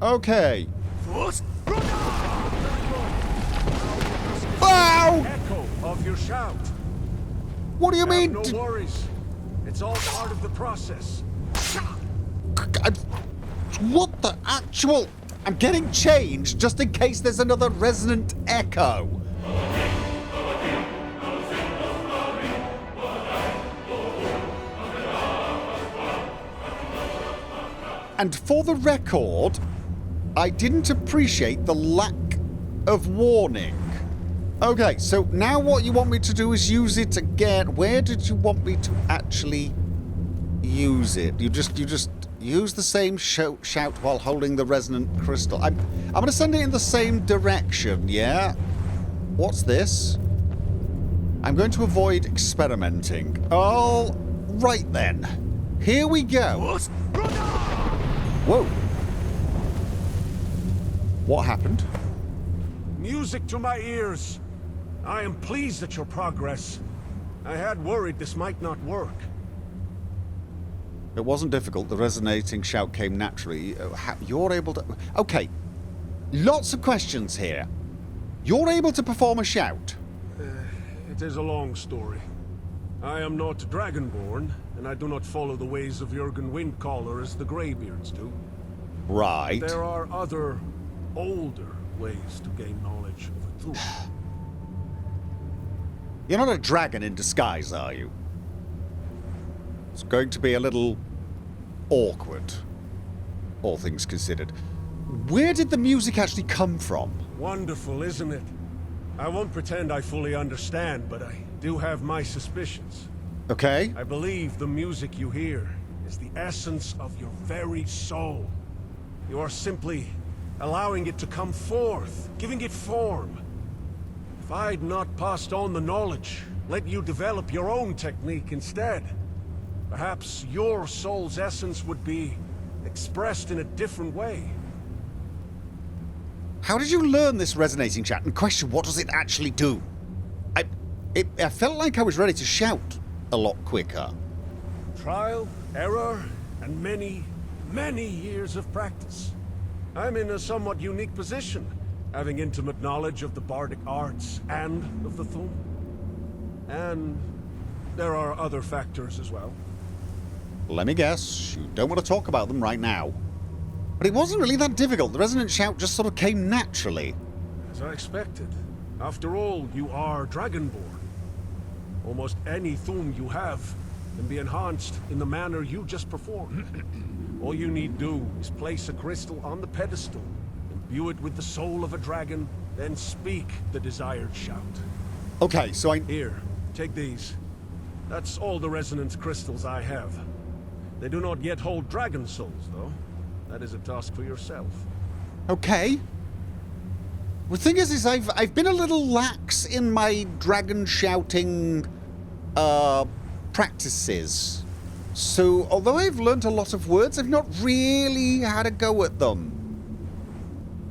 Okay. Ow! Echo of your shout. What do you mean? No worries. It's all part of the process. What the actual... I'm getting changed just in case there's another resonant echo. And for the record, I didn't appreciate the lack of warning. Okay, so now what you want me to do is use it again. Where did you want me to actually use it? You just use the same shout while holding the resonant crystal. I'm going to send it in the same direction, yeah? What's this? I'm going to avoid experimenting. All right then. Here we go. Whoa. What happened? Music to my ears. I am pleased at your progress. I had worried this might not work. It wasn't difficult. The resonating shout came naturally. You're able to... Okay. Lots of questions here. You're able to perform a shout. It is a long story. I am not Dragonborn, and I do not follow the ways of Jurgen Windcaller as the Greybeards do. Right. There are other, older ways to gain knowledge of a Thule. You're not a dragon in disguise, are you? It's going to be a little awkward, all things considered. Where did the music actually come from? Wonderful, isn't it? I won't pretend I fully understand, but I do have my suspicions. Okay. I believe the music you hear is the essence of your very soul. You are simply allowing it to come forth, giving it form. If I'd not passed on the knowledge, let you develop your own technique instead, perhaps your soul's essence would be expressed in a different way. How did you learn this resonating shout? And question, what does it actually do? I felt like I was ready to shout a lot quicker. Trial, error, and many, many years of practice. I'm in a somewhat unique position, having intimate knowledge of the bardic arts and of the Thum. And there are other factors as well. Let me guess, you don't want to talk about them right now. But it wasn't really that difficult. The resonant shout just sort of came naturally. As I expected. After all, you are Dragonborn. Almost any Thum you have can be enhanced in the manner you just performed. All you need do is place a crystal on the pedestal, imbue it with the soul of a dragon, then speak the desired shout. Okay, so Here, take these. That's all the resonance crystals I have. They do not yet hold dragon souls, though. That is a task for yourself. Okay. The thing is I've been a little lax in my dragon shouting practices. So, although I've learnt a lot of words, I've not really had a go at them.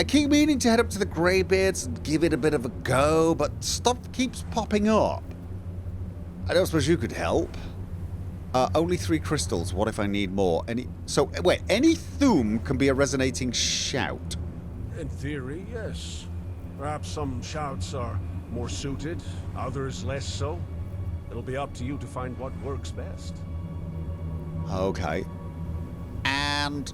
I keep meaning to head up to the Greybeards and give it a bit of a go, but stuff keeps popping up. I don't suppose you could help. Only 3 crystals. What if I need more? So, wait, any Thum can be a resonating shout? In theory, yes. Perhaps some shouts are more suited, others less so. It'll be up to you to find what works best. Okay. And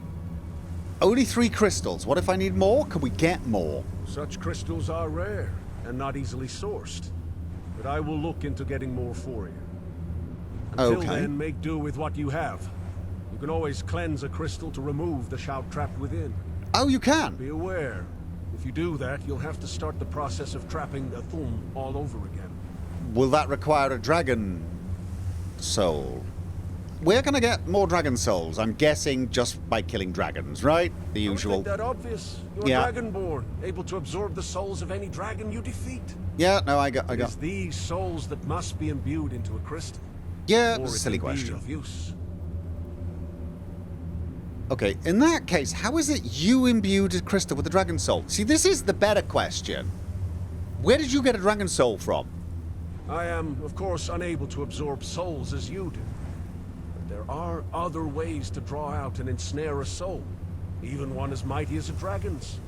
only 3 crystals. What if I need more? Can we get more? Such crystals are rare and not easily sourced. But I will look into getting more for you. Until then, make do with what you have. You can always cleanse a crystal to remove the shout trapped within. Oh, you can? Be aware. If you do that, you'll have to start the process of trapping a Thum all over again. Will that require a dragon soul? Where can I get more dragon souls? I'm guessing just by killing dragons, right? The usual. Don't make that obvious. You're Dragonborn, able to absorb the souls of any dragon you defeat. Yeah, no, I got. It's these souls that must be imbued into a crystal. Yeah, it's a silly question. Of use. Okay, in that case, how is it you imbued a crystal with a dragon soul? See, this is the better question. Where did you get a dragon soul from? I am, of course, unable to absorb souls as you do. But there are other ways to draw out and ensnare a soul. even one as mighty as a dragon's.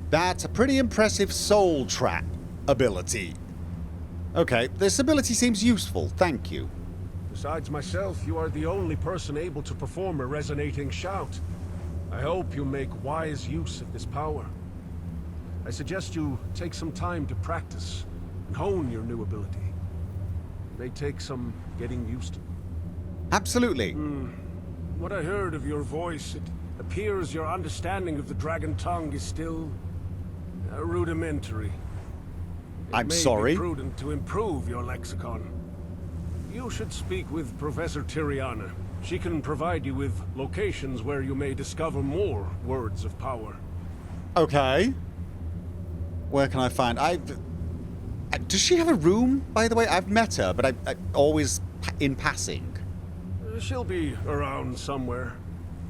That's a pretty impressive soul trap ability. Okay, this ability seems useful, thank you. Besides myself, you are the only person able to perform a resonating shout. I hope you make wise use of this power. I suggest you take some time to practice and hone your new ability. It may take some getting used to. Absolutely. What I heard of your voice, it appears your understanding of the dragon tongue is still rudimentary. I'm It sorry. may be prudent to improve your lexicon. You should speak with Professor Tanhana. She can provide you with locations where you may discover more words of power. Okay. Where can I find... does she have a room, by the way? I've met her, but I always in passing. She'll be around somewhere.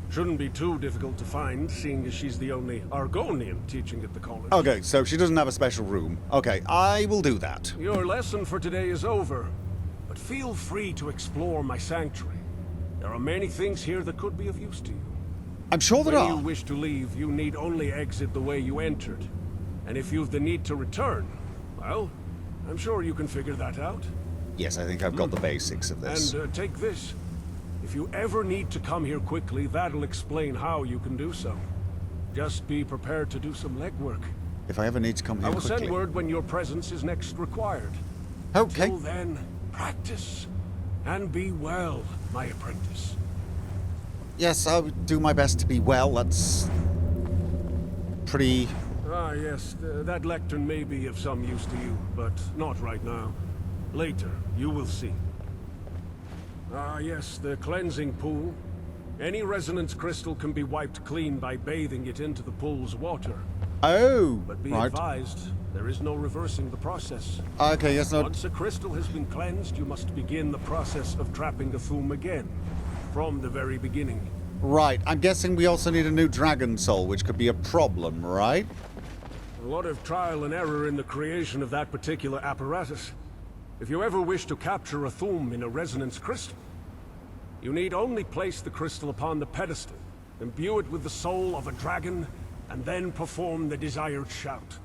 Shouldn't be too difficult to find, seeing as she's the only Argonian teaching at the college. Okay, so she doesn't have a special room. Okay, I will do that. Your lesson for today is over, but feel free to explore my sanctuary. There are many things here that could be of use to you. I'm sure there When are. you wish to leave, you need only exit the way you entered. And if you've the need to return, well, I'm sure you can figure that out. Yes, I think I've got the basics of this. And take this. If you ever need to come here quickly, that'll explain how you can do so. Just be prepared to do some legwork. If I ever need to come here I will quickly. send word when your presence is next required. Okay. Till then, practice. And be well, my apprentice. Yes, I'll do my best to be well. That's pretty... Ah, yes, that lectern may be of some use to you, but not right now. Later, you will see. Ah, yes, the cleansing pool. Any resonance crystal can be wiped clean by bathing it into the pool's water. Oh, But be right. advised, there is no reversing the process. Okay, yes, no... Once a crystal has been cleansed, you must begin the process of trapping the Thum again, from the very beginning. Right, I'm guessing we also need a new dragon soul, which could be a problem, right? A lot of trial and error in the creation of that particular apparatus. If you ever wish to capture a Thum in a resonance crystal, you need only place the crystal upon the pedestal, imbue it with the soul of a dragon, and then perform the desired shout.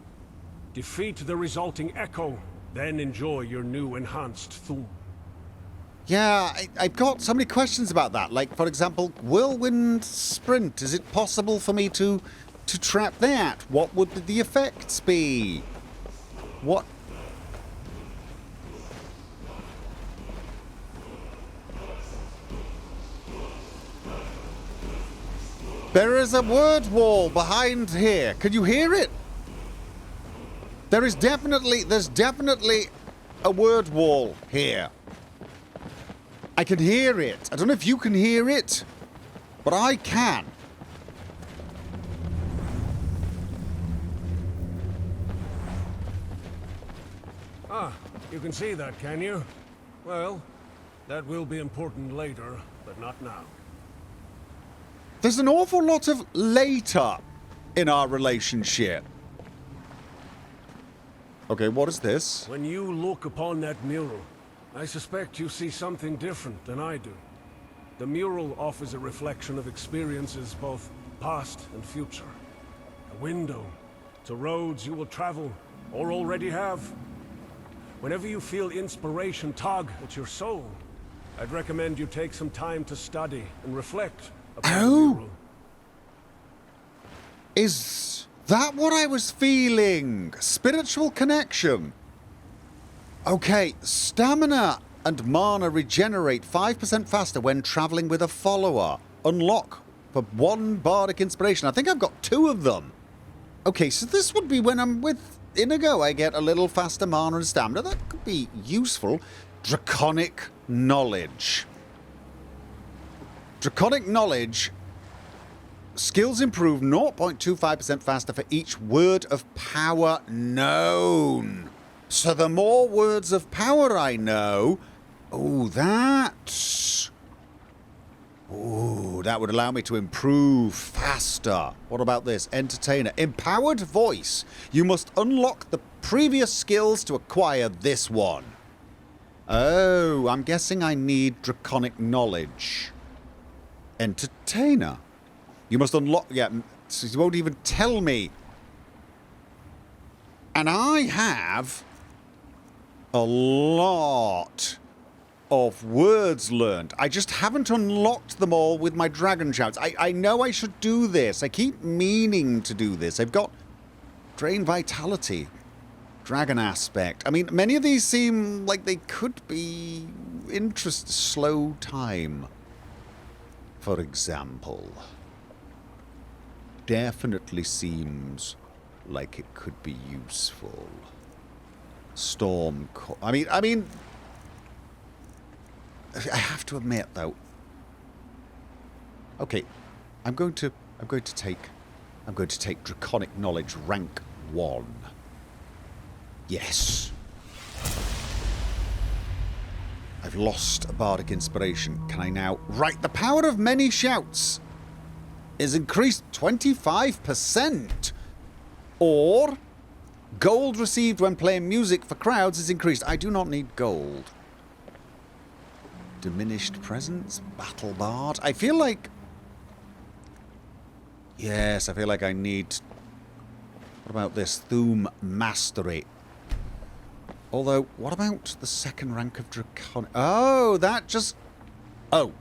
Defeat the resulting echo, then enjoy your new enhanced Thum. Yeah, I've got so many questions about that. Like, for example, whirlwind sprint. Is it possible for me to trap that? What would the effects be? What... There is a word wall behind here. Can you hear it? There's definitely a word wall here. I can hear it. I don't know if you can hear it, but I can. Ah, you can see that, can you? Well, that will be important later, but not now. There's an awful lot of later in our relationship. Okay, what is this? When you look upon that mural, I suspect you see something different than I do. The mural offers a reflection of experiences both past and future. A window to roads you will travel or already have. Whenever you feel inspiration tug at your soul, I'd recommend you take some time to study and reflect upon the mural. Is that what I was feeling? Spiritual connection. Okay, stamina and mana regenerate 5% faster when traveling with a follower. Unlock for 1 bardic inspiration. I think I've got 2 of them. Okay, so this would be when I'm with Inigo. I get a little faster mana and stamina. That could be useful. Draconic knowledge. Draconic knowledge. Skills improve 0.25% faster for each word of power known. So the more words of power I know... Oh, that... Ooh, that would allow me to improve faster. What about this? Entertainer. Empowered voice. You must unlock the previous skills to acquire this one. Oh, I'm guessing I need draconic knowledge. Entertainer. You must unlock... Yeah, so you won't even tell me. And I have a lot of words learned. I just haven't unlocked them all with my dragon shouts. I know I should do this. I keep meaning to do this. I've got Drain Vitality, Dragon Aspect. I mean, many of these seem like they could be slow time, for example. Definitely seems like it could be useful. Storm... I mean... I have to admit, though... Okay, I'm going to take Draconic Knowledge rank 1. Yes. I've lost a Bardic Inspiration. Can I now... Right, the power of many shouts is increased 25%. Or, gold received when playing music for crowds is increased. I do not need gold. Diminished presence, Battle Bard. I feel like... Yes, I feel like I need... What about this? Thume Mastery. Although, what about the second rank of Draconic... Oh, that just... Oh.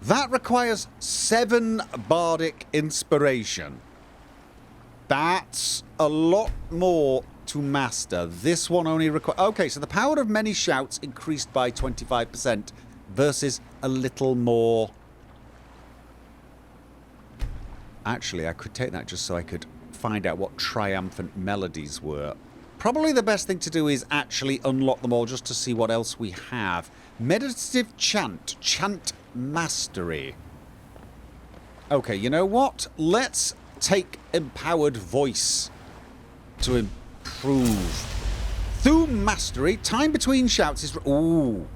That requires 7 Bardic Inspiration. That's a lot more to master. This one only requires... Okay, so the power of many shouts increased by 25% versus a little more... Actually, I could take that just so I could find out what triumphant melodies were. Probably the best thing to do is actually unlock them all just to see what else we have. Meditative Chant. Chant Mastery. Okay, you know what? Let's take Empowered Voice to improve. Thume Mastery. Time between shouts is... Ooh.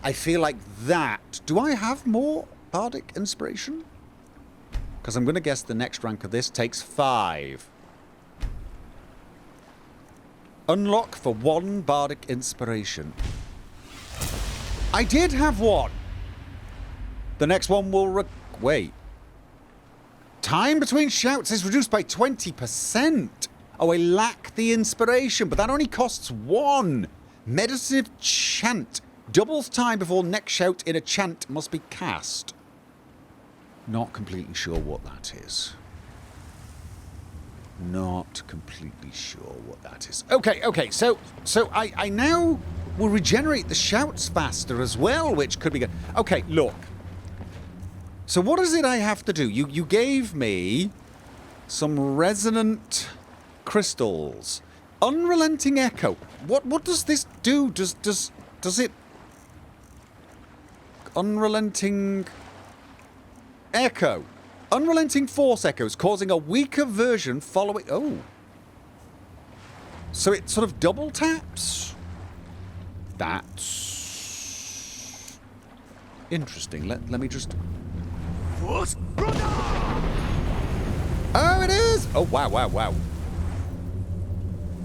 I feel like that. Do I have more Bardic Inspiration? Because I'm going to guess the next rank of this takes 5. Unlock for 1 Bardic Inspiration. I did have 1. The next one will... Wait. Time between shouts is reduced by 20%. Oh, I lack the inspiration, but that only costs 1. Meditative Chant. Doubles time before next shout in a chant must be cast. Not completely sure what that is. Not completely sure what that is. Okay, so I now will regenerate the shouts faster as well, which could be good. Okay, look. So what is it I have to do? You gave me some resonant crystals. Unrelenting Echo. What does this do? Does it... Unrelenting... Echo. Unrelenting force echoes, causing a weaker version following... Oh. So it sort of double taps? That's... interesting. Let me just... Oh, it is! Oh, wow.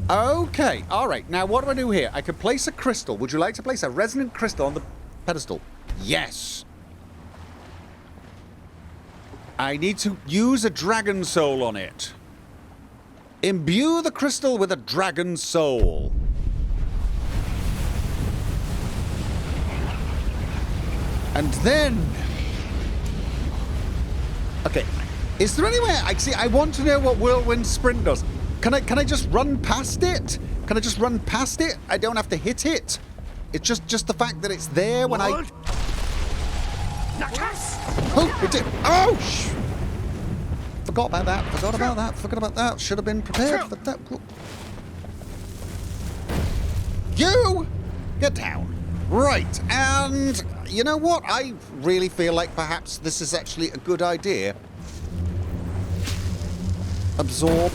Okay, alright. Now, what do I do here? I could place a crystal. Would you like to place a resonant crystal on the pedestal? Yes. I need to use a dragon soul on it. Imbue the crystal with a dragon soul. And then... Okay, is there anywhere... I want to know what Whirlwind Sprint does. Can I just run past it? Can I just run past it? I don't have to hit it. It's just the fact that it's there when I... Oh, it did. Oh, forgot about that. Should have been prepared for that. You! Get down. Right, and you know what? I really feel like perhaps this is actually a good idea. Absorb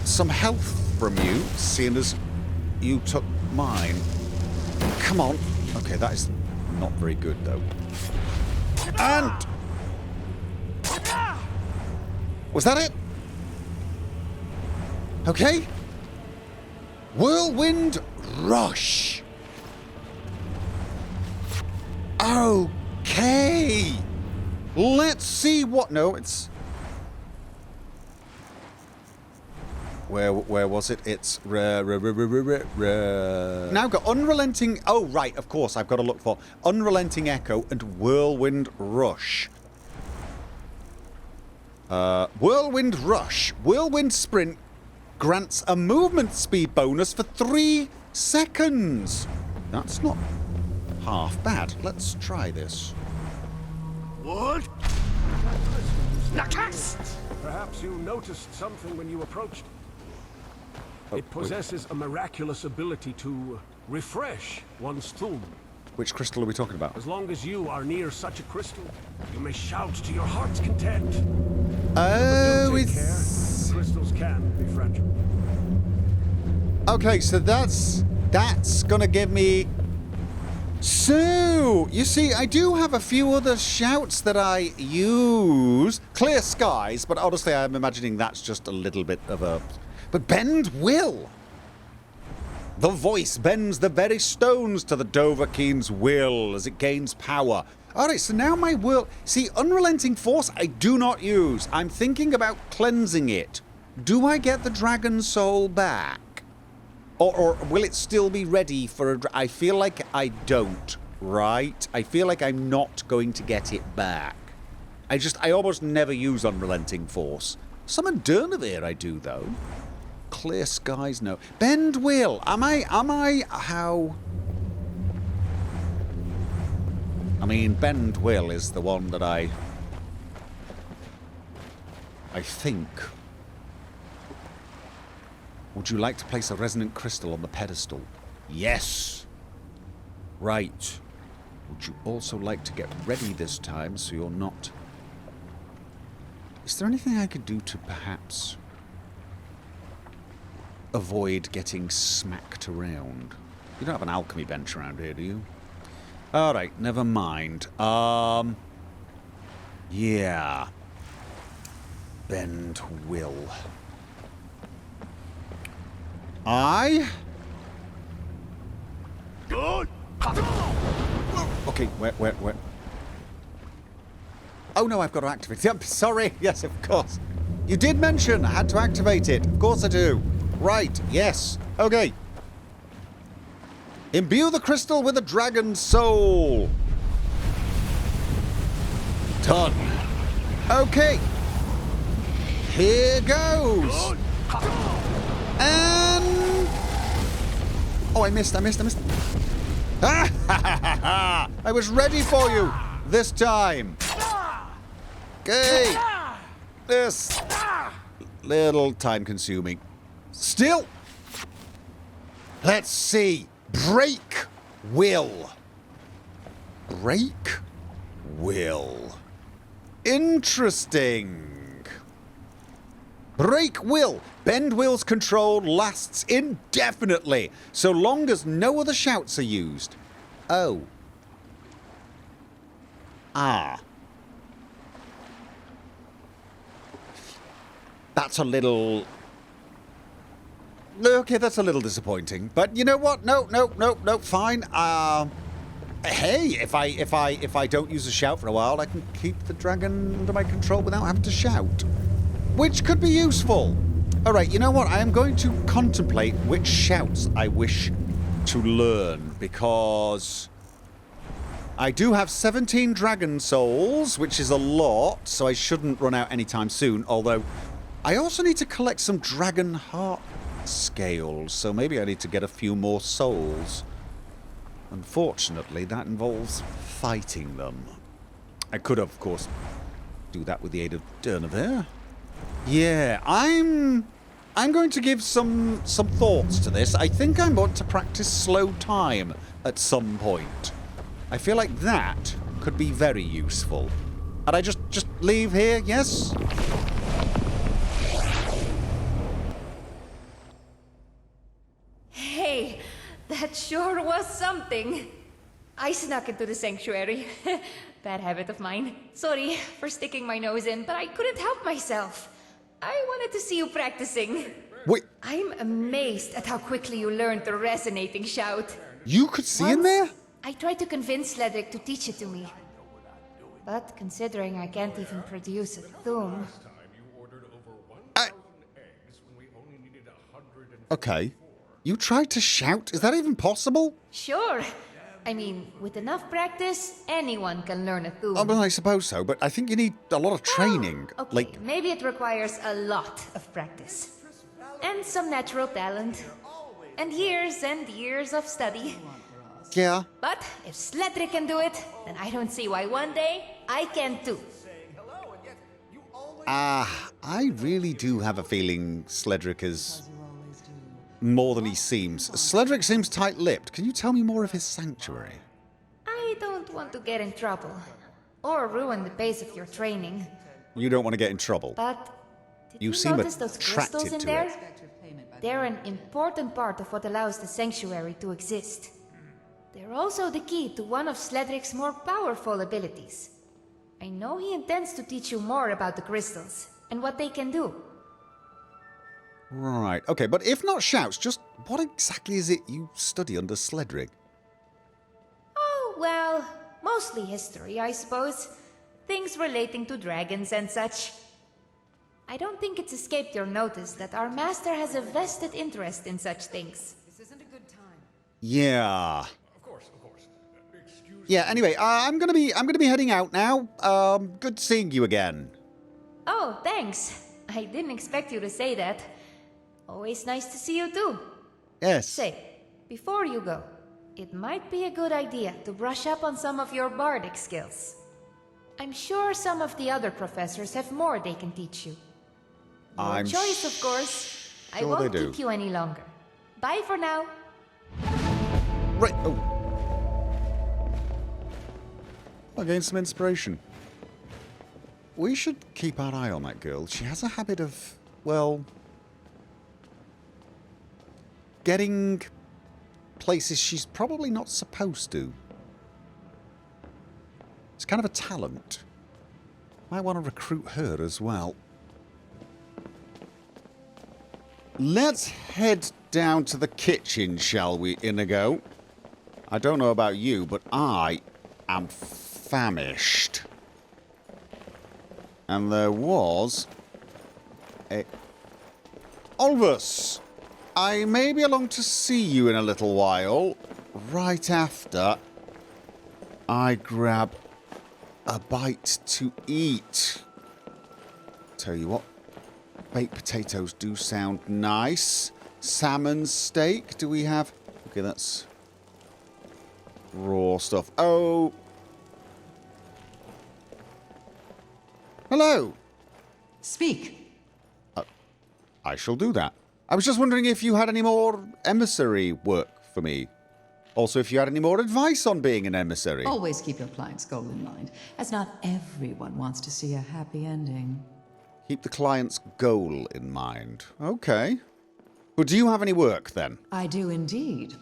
some health from you, seeing as you took mine. Come on. Okay, that is not very good, though. And... was that it? Okay. Whirlwind Rush. Okay. Let's see what... No, it's... Where was it? It's... Now I've got Unrelenting... Oh, right, of course, I've got to look for Unrelenting Echo and Whirlwind Rush. Whirlwind Rush. Whirlwind Sprint grants a movement speed bonus for 3 seconds. That's not half bad. Let's try this. What? Perhaps you noticed something when you approached. It possesses a miraculous ability to refresh one's tomb. Which crystal are we talking about? As long as you are near such a crystal, you may shout to your heart's content. Oh, but do take it's... care. Crystals can be fragile. Okay, so that's gonna give me... So, you see, I do have a few other shouts that I use. Clear skies, but honestly, I'm imagining that's just a little bit of a... But bend will. The voice bends the very stones to the Dovahkiin's will as it gains power. Alright, so now my will... See, Unrelenting Force I do not use. I'm thinking about cleansing it. Do I get the Dragon Soul back? Or will it still be ready for a... I feel like I don't, right? I feel like I'm not going to get it back. I almost never use Unrelenting Force. Summon Durnavir I do, though. Clear skies, no. Bend will. Am I... How... I mean, Bend will is the one that I think... Would you like to place a resonant crystal on the pedestal? Yes. Right. Would you also like to get ready this time so you're not... Is there anything I could do to perhaps avoid getting smacked around? You don't have an alchemy bench around here, do you? Alright, never mind. Yeah. Bend will. Good. Okay, where? Oh no, I've got to activate it. Yep, sorry. Yes, of course. You did mention I had to activate it. Of course I do. Right, yes. Okay. Imbue the crystal with a dragon soul. Done. Okay. Here goes. And... Oh, I missed. I was ready for you this time. Okay. This little time consuming. Still. Let's see. Break will. Break will. Interesting. Break will. Bend will's control lasts indefinitely, so long as no other shouts are used. Oh. Ah. That's a little... Okay, that's a little disappointing. But you know what? No, fine. Hey, if I don't use a shout for a while, I can keep the dragon under my control without having to shout. Which could be useful. Alright, you know what? I am going to contemplate which shouts I wish to learn, because I do have 17 dragon souls, which is a lot, so I shouldn't run out anytime soon, although I also need to collect some dragon heart scales, so maybe I need to get a few more souls. Unfortunately, that involves fighting them. I could, of course, do that with the aid of Durnavir. Yeah, I'm going to give some thoughts to this. I think I want to practice slow time at some point. I feel like that could be very useful. And I just leave here, yes? Hey, that sure was something. I snuck into the sanctuary. Bad habit of mine. Sorry for sticking my nose in, but I couldn't help myself. I wanted to see you practicing. Wait. I'm amazed at how quickly you learned the resonating shout. You could see in there? I tried to convince Sledric to teach it to me. But considering I can't even produce a Thum... Okay. You tried to shout? Is that even possible? Sure. I mean, with enough practice, anyone can learn a Thum. Oh, well, I suppose so, but I think you need a lot of training. Okay, maybe it requires a lot of practice. And some natural talent. And years of study. Yeah. But if Sledric can do it, then I don't see why one day I can too. I really do have a feeling Sledric is more than he seems. Sledric seems tight-lipped. Can you tell me more of his sanctuary? I don't want to get in trouble. Or ruin the pace of your training. You don't want to get in trouble. But did You you seem notice those crystals attracted in to there? it. They're an important part of what allows the sanctuary to exist. They're also the key to one of Sledric's more powerful abilities. I know he intends to teach you more about the crystals, and what they can do. Right, okay, but if not shouts, just what exactly is it you study under Sledric? Oh, well, mostly history, I suppose. Things relating to dragons and such. I don't think it's escaped your notice that our master has a vested interest in such things. This isn't a good time. Yeah. Of course. Excuse Yeah, anyway, I'm gonna be heading out now. Good seeing you again. Oh, thanks. I didn't expect you to say that. Always nice to see you too. Yes. Say, before you go, it might be a good idea to brush up on some of your bardic skills. I'm sure some of the other professors have more they can teach you. Your I'm choice, of course. I sure won't they do. keep you any longer. Bye for now. Right, oh. I gained some inspiration. We should keep our eye on that girl. She has a habit of, well, getting places she's probably not supposed to. It's kind of a talent. Might want to recruit her as well. Let's head down to the kitchen, shall we, Inigo? I don't know about you, but I am famished. And there was a... Olvus! I may be along to see you in a little while, right after I grab a bite to eat. Tell you what, baked potatoes do sound nice. Salmon steak, do we have... Okay, that's raw stuff. Oh. Hello. Speak. I shall do that. I was just wondering if you had any more emissary work for me. Also, if you had any more advice on being an emissary. Always keep your client's goal in mind, as not everyone wants to see a happy ending. Keep the client's goal in mind. Okay. But do you have any work, then? I do indeed.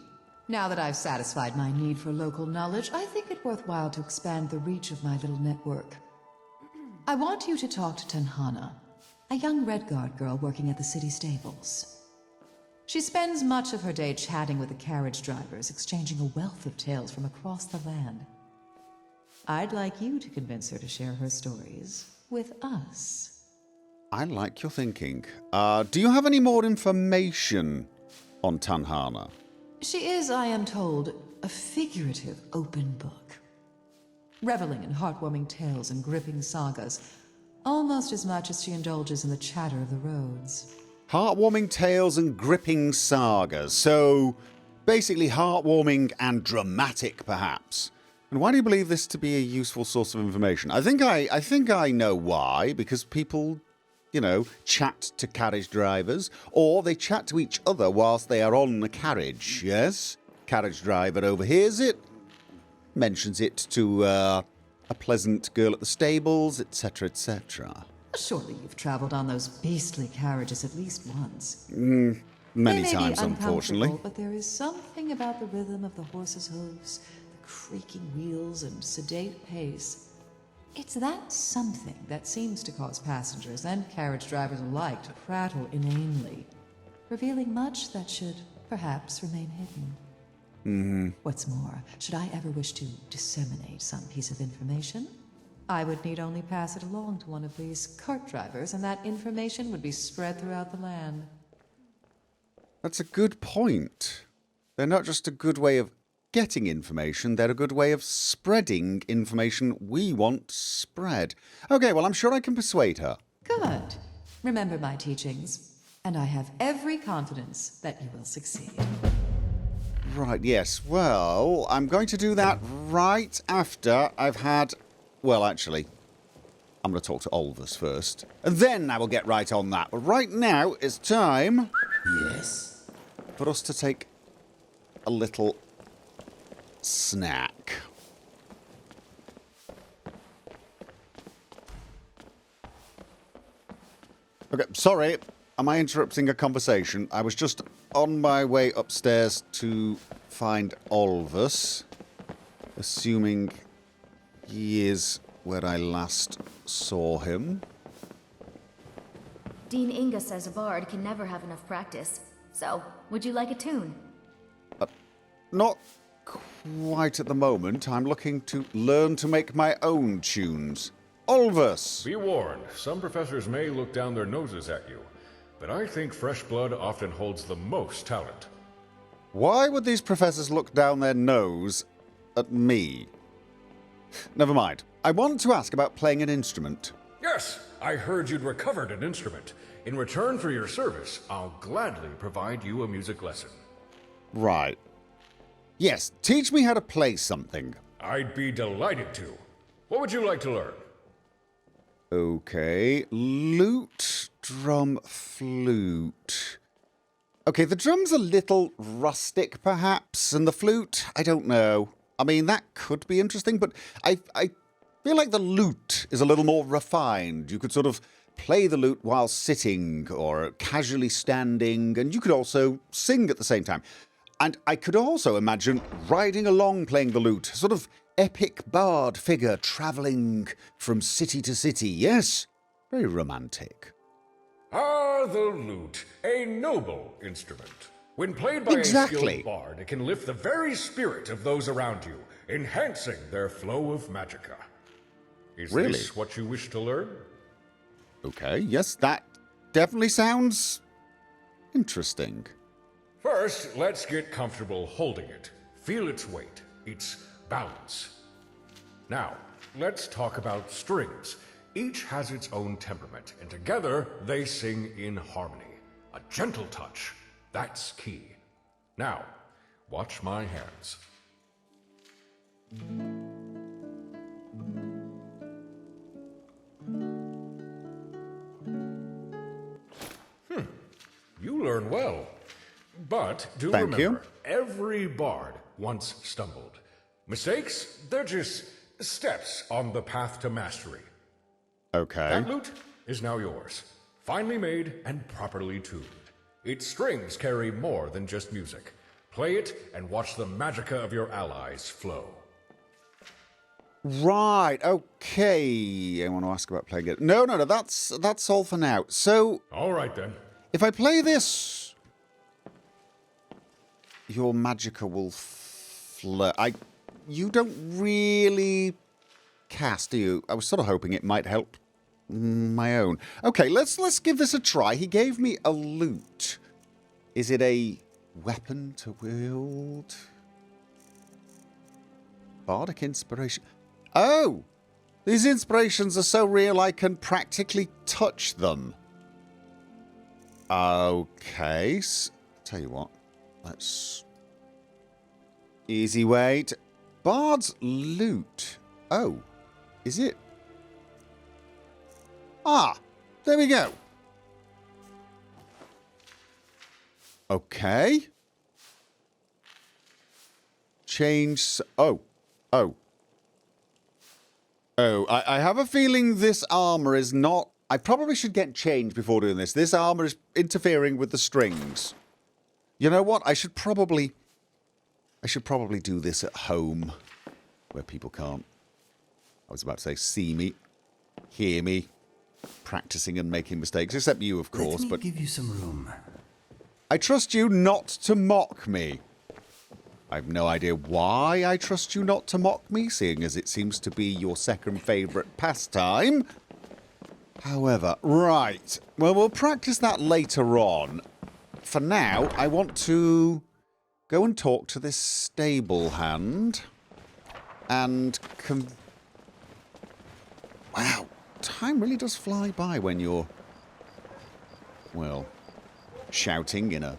Now that I've satisfied my need for local knowledge, I think it worthwhile to expand the reach of my little network. I want you to talk to Tanhana, a young Redguard girl working at the city stables. She spends much of her day chatting with the carriage drivers, exchanging a wealth of tales from across the land. I'd like you to convince her to share her stories with us. I like your thinking. Do you have any more information on Tanhana? She is, I am told, a figurative open book. Reveling in heartwarming tales and gripping sagas, almost as much as she indulges in the chatter of the roads. Heartwarming tales and gripping sagas. So, basically heartwarming and dramatic, perhaps. And why do you believe this to be a useful source of information? I think I know why. Because people, you know, chat to carriage drivers, or they chat to each other whilst they are on the carriage, yes? Carriage driver overhears it, mentions it to a pleasant girl at the stables, etc., etc. Surely you've traveled on those beastly carriages at least once. Many They may be times, unfortunately. uncomfortable, but there is something about the rhythm of the horse's hooves, the creaking wheels and sedate pace. It's that something that seems to cause passengers and carriage drivers alike to prattle inanely, revealing much that should perhaps remain hidden. What's more, should I ever wish to disseminate some piece of information, I would need only pass it along to one of these cart drivers, and that information would be spread throughout the land. That's a good point. They're not just a good way of getting information, they're a good way of spreading information we want spread. Okay, well, I'm sure I can persuade her. Good. Remember my teachings, and I have every confidence that you will succeed. Right, yes. Well, I'm going to do that right after I've had... Well, actually, I'm going to talk to Olvus first. And then I will get right on that. But right now, it's time... Yes? For us to take a little snack. Okay, sorry. Am I interrupting a conversation? I was just on my way upstairs to find Olvus, assuming he is where I last saw him. Dean Inga says a bard can never have enough practice. So, would you like a tune? Not quite at the moment. I'm looking to learn to make my own tunes. Olvus! Be warned, some professors may look down their noses at you, but I think fresh blood often holds the most talent. Why would these professors look down their nose at me? Never mind. I want to ask about playing an instrument. Yes, I heard you'd recovered an instrument. In return for your service, I'll gladly provide you a music lesson. Right. Yes, teach me how to play something. I'd be delighted to. What would you like to learn? Okay. Lute, drum, flute. Okay, the drum's a little rustic, perhaps, and the flute, I don't know. I mean, that could be interesting, but I feel like the lute is a little more refined. You could sort of play the lute while sitting or casually standing, and you could also sing at the same time. And I could also imagine riding along playing the lute, sort of epic bard figure travelling from city to city. Yes, very romantic. Ah, the lute, a noble instrument. When played by a skilled bard, it can lift the very spirit of those around you, enhancing their flow of magicka. Is this what you wish to learn? Okay, yes, that definitely sounds interesting. First, let's get comfortable holding it. Feel its weight, its balance. Now, let's talk about strings. Each has its own temperament, and together they sing in harmony. A gentle touch, that's key. Now, watch my hands. You learn well. But do remember, every bard once stumbled. Mistakes, they're just steps on the path to mastery. Okay. That lute is now yours. Finely made and properly tuned. Its strings carry more than just music. Play it and watch the magicka of your allies flow. Right, okay. I want to ask about playing it. No, that's all for now. So... All right, then. If I play this... Your magicka will You don't really cast, do you? I was sort of hoping it might help my own. Okay, let's give this a try. He gave me a lute. Is it a weapon to wield? Bardic inspiration. Oh! These inspirations are so real I can practically touch them. Okay. Tell you what. Let's... Easy way to... Bard's lute. Oh. Is it? Ah! There we go. Okay. Change... Oh. Oh. Oh, I have a feeling this armor is not... I probably should get changed before doing this. This armor is interfering with the strings. You know what? I should probably do this at home, where people can't, I was about to say, see me, hear me, practicing and making mistakes, except you, of course, but... give you some room. I trust you not to mock me. I have no idea why I trust you not to mock me, seeing as it seems to be your second favourite pastime. However, right. Well, we'll practice that later on. For now, I want to go and talk to this stable hand. And wow, time really does fly by when you're, well, shouting in a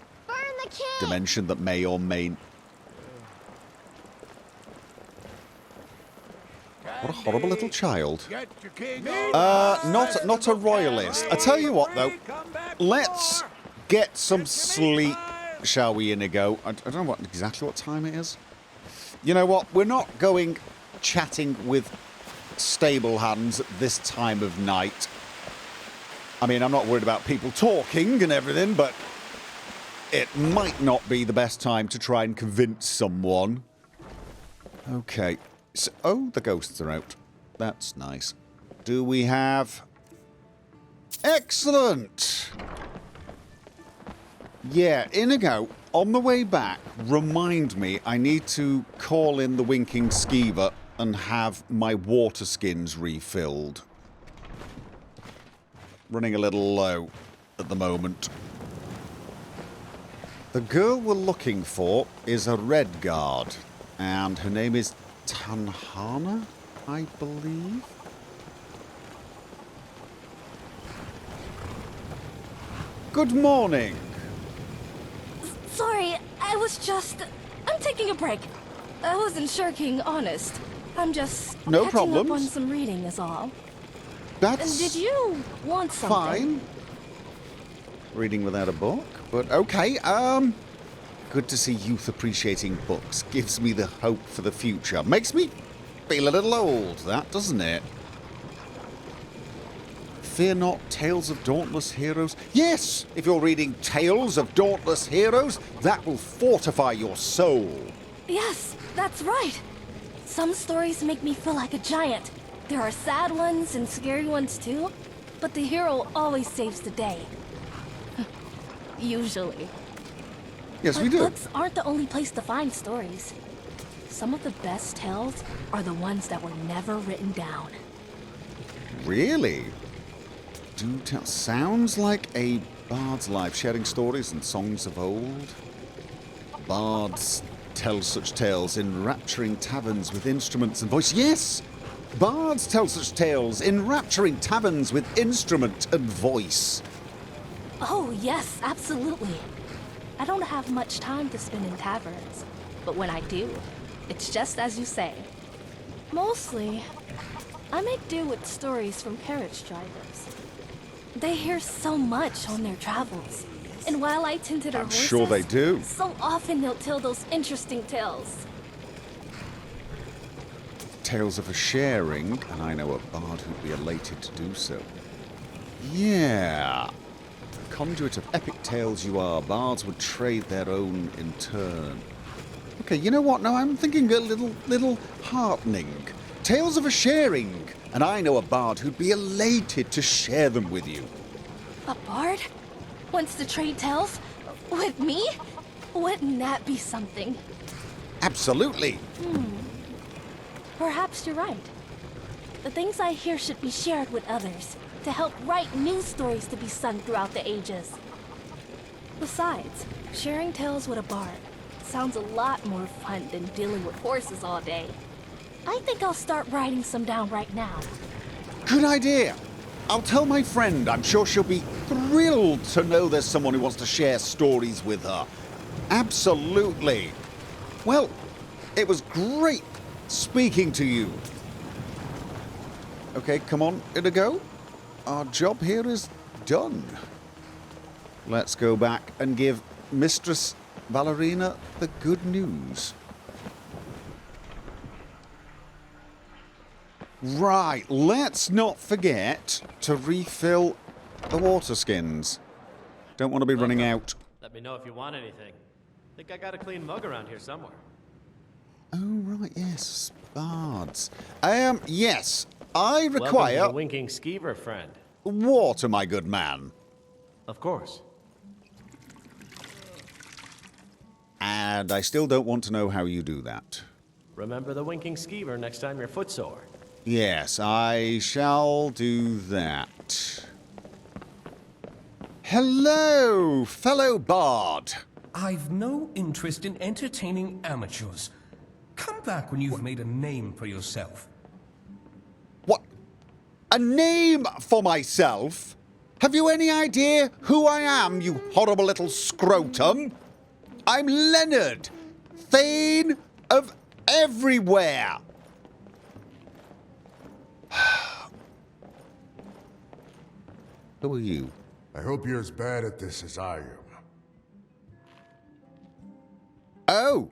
dimension that may or may... What a horrible little child. Not a royalist. I tell you what, though. Let's get some sleep, shall we, Inigo? I don't know exactly what time it is. You know what? We're not going chatting with stable hands at this time of night. I mean, I'm not worried about people talking and everything, but it might not be the best time to try and convince someone. Okay. So, oh, the ghosts are out. That's nice. Do we have... Excellent! Yeah, Inigo, on the way back, remind me I need to call in the Winking Skeever and have my water skins refilled. Running a little low at the moment. The girl we're looking for is a red guard, and her name is Tanhana, I believe. Good morning. Sorry, I'm taking a break. I wasn't shirking, honest. I'm just no catching problems. up on some reading is all. That's Did you want something? fine. Reading without a book, but okay. Good to see youth appreciating books. Gives me the hope for the future. Makes me feel a little old, that, doesn't it? Fear not, Tales of Dauntless Heroes. Yes, if you're reading Tales of Dauntless Heroes, that will fortify your soul. Yes, that's right. Some stories make me feel like a giant. There are sad ones and scary ones too, but the hero always saves the day. Usually. Yes, But we do. books aren't the only place to find stories. Some of the best tales are the ones that were never written down. Really? Do tell. Sounds like a bard's life, sharing stories and songs of old. Bards tell such tales in rapturing taverns with instruments and voice. Yes! Bards tell such tales in rapturing taverns with instrument and voice. Oh, yes, absolutely. I don't have much time to spend in taverns, but when I do, it's just as you say. Mostly, I make do with stories from carriage drivers. They hear so much on their travels, and while I tend to their horses, sure they do. So often they'll tell those interesting tales. Tales of a sharing, and I know a bard who'd be elated to do so. Yeah. Conduit of epic tales you are, bards would trade their own in turn. Okay, you know what? Now I'm thinking a little heartening. Tales of a sharing, and I know a bard who'd be elated to share them with you. A bard? Wants to trade tales? With me? Wouldn't that be something? Absolutely. Perhaps you're right. The things I hear should be shared with others, to help write new stories to be sung throughout the ages. Besides, sharing tales with a bard sounds a lot more fun than dealing with horses all day. I think I'll start writing some down right now. Good idea. I'll tell my friend. I'm sure she'll be thrilled to know there's someone who wants to share stories with her. Absolutely. Well, it was great speaking to you. Okay, come on, Inigo. Our job here is done. Let's go back and give Mistress Valerina the good news. Right, let's not forget to refill the water skins. Don't want to be running out. Let me know if you want anything. Think I got a clean mug around here somewhere. Oh, right, yes, bards. Yes, I Welcome to require the Winking Skeever, friend. water, my good man. Of course. And I still don't want to know how you do that. Remember the winking skeever next time you're footsore. Yes, I shall do that. Hello, fellow bard. I've no interest in entertaining amateurs. Come back when you've made a name for yourself. What? A name for myself? Have you any idea who I am, you horrible little scrotum? I'm Leonard, Thane of Everywhere. Who are you? I hope you're as bad at this as I am. Oh.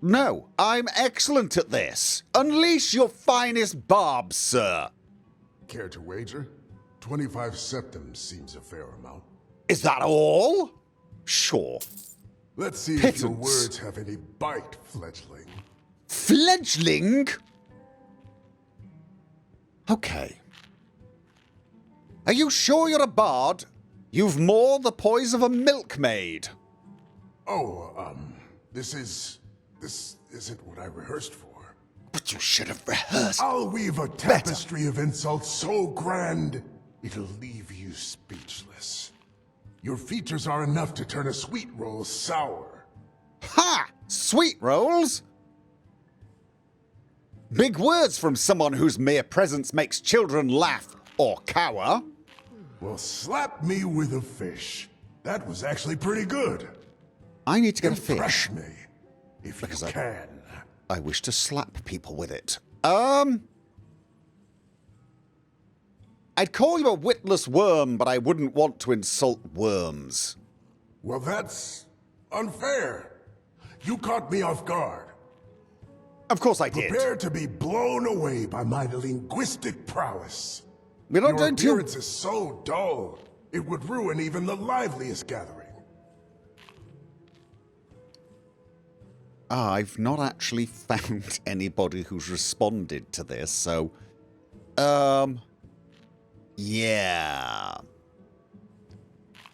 No, I'm excellent at this. Unleash your finest barbs, sir. Care to wager? 25 septims seems a fair amount. Is that all? Sure. Let's see if Pittance. your words have any bite, fledgling. Fledgling? Okay. Are you sure you're a bard? You've more the poise of a milkmaid. Oh, this isn't what I rehearsed for. But you should have rehearsed. I'll weave a tapestry of insults so grand, it'll leave you speechless. Your features are enough to turn a sweet roll sour. Ha! Sweet rolls? Big words from someone whose mere presence makes children laugh or cower. Well, slap me with a fish. That was actually pretty good. I need to get a Impress fish. me, if Because you can. I wish to slap people with it. I'd call you a witless worm, but I wouldn't want to insult worms. Well, that's unfair. You caught me off guard. Of course I did. Prepare to be blown away by my linguistic prowess. We're not Your going to... appearance is so dull, it would ruin even the liveliest gathering. I've not actually found anybody who's responded to this, so... Yeah.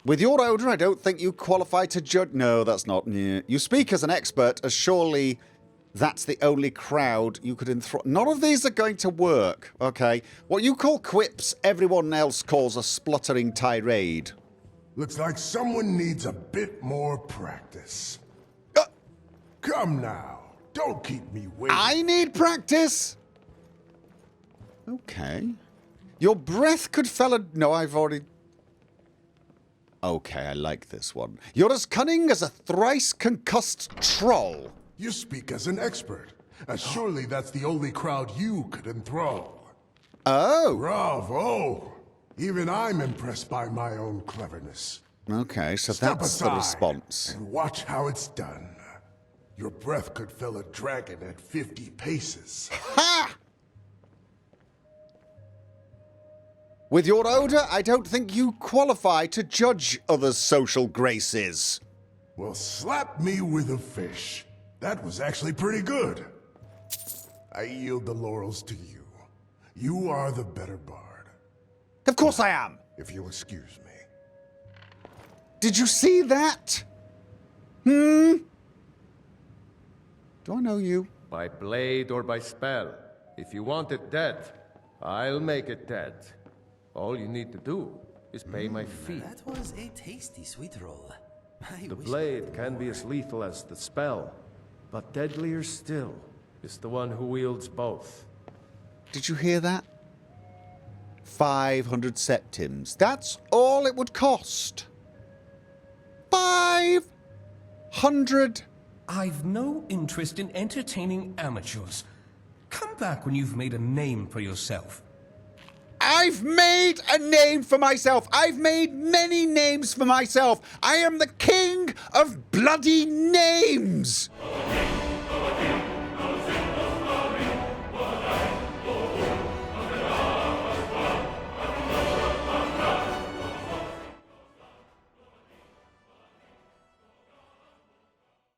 With your odor, I don't think you qualify to judge... No, that's not... Yeah. You speak as an expert, as surely that's the only crowd you could enthrall... None of these are going to work, okay? What you call quips, everyone else calls a spluttering tirade. Looks like someone needs a bit more practice. Come now, don't keep me waiting. I need practice? Okay. Your breath could fell a... No, I've already... Okay, I like this one. You're as cunning as a thrice concussed troll. You speak as an expert, as surely that's the only crowd you could enthrall. Oh. Bravo! Even I'm impressed by my own cleverness. Okay, so Step that's aside the response. and watch how it's done. Your breath could fell a dragon at 50 paces. Ha! With your odor, I don't think you qualify to judge others' social graces. Well, slap me with a fish. That was actually pretty good. I yield the laurels to you. You are the better bard. Of course I am. If you'll excuse me. Did you see that? Do I know you? By blade or by spell. If you want it dead, I'll make it dead. All you need to do is pay my fee. That was a tasty sweet roll. The blade can be as lethal as the spell, but deadlier still is the one who wields both. Did you hear that? 500 septims. That's all it would cost. 500. I've no interest in entertaining amateurs. Come back when you've made a name for yourself. I've made a name for myself. I've made many names for myself. I am the king of bloody names.